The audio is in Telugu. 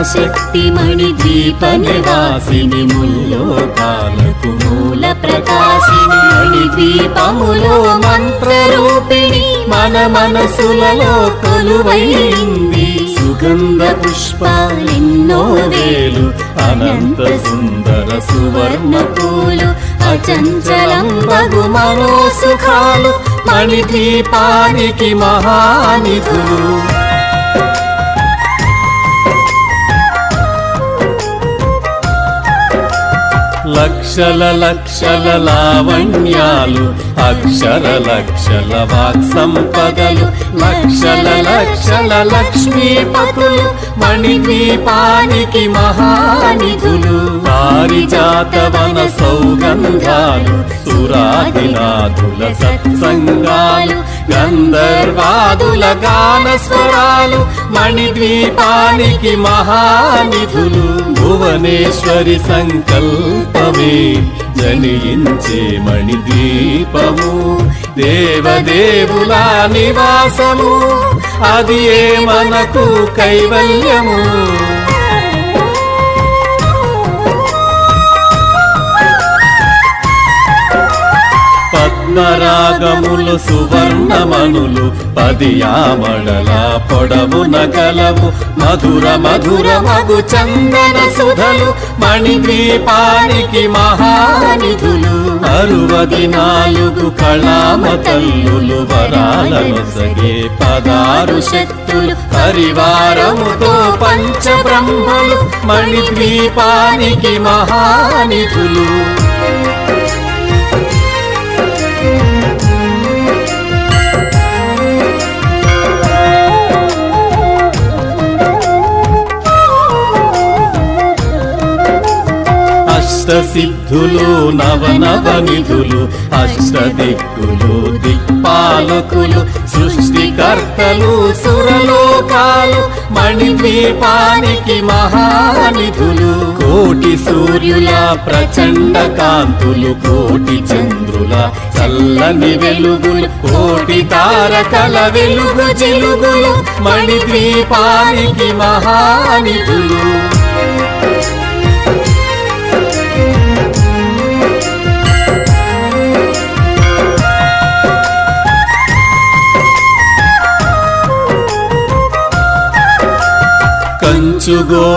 పరాశక్తి మణిద్వీప నివాసిని ముల్లోకాలకు మూల ప్రకాశిని మణిద్వీపములో మంత్రరూపిణి మన మనసులలో కొలువైంది సుగంధ పుష్పాలెన్నో వేలు అనంత సుందర సువర్ణ పూలు అచంచలం బగు మనోసుఖాలు మణిద్వీపానికి మహానిధులు లక్షల లక్షల లావణ్యాలు అక్షర లక్షల వాక్ సంపదలు లక్షల లక్షల లక్ష్మీపతులు మణిద్వీపానికి మహానిధులు పారిజాతవన సౌగంధాలు సురాదినాథుల సత్సంగాలు గంధర్వాదుల గాన స్వరాలు మణిద్వీపానికి మహానిధులు భువనేశ్వరి సంకల్పమే జనించే మణిద్వీపము దేవదేవుల నివాసము అది ఏ మనకు కైవల్యము పద్మరాగములు సువర్ణమనులు పదియామడల పొడవున కలవు మధుర మధుర మగు చందన సుధలు మణిద్వీపానికి మహానిధులు 64 కళామ తల్లులు వరాలను సగే 16 శక్తులు పరివారముతో పంచబ్రహ్మలు మణిద్వీపానికి మహానిధులు అష్టసిద్ధులు నవనవనిధులు అష్టదిక్కులు దిక్పాలకులు సృష్టికర్తలు సురలోకాలు మణిద్వీపానికి మహానిధులు కోటి సూర్యుల ప్రచండ కాంతులు కోటి చంద్రుల చల్లని వెలుగులు కోటి తారకల వెలుగు జిలుగులు మణిద్వీపానికి మహానిధులు కంచుగో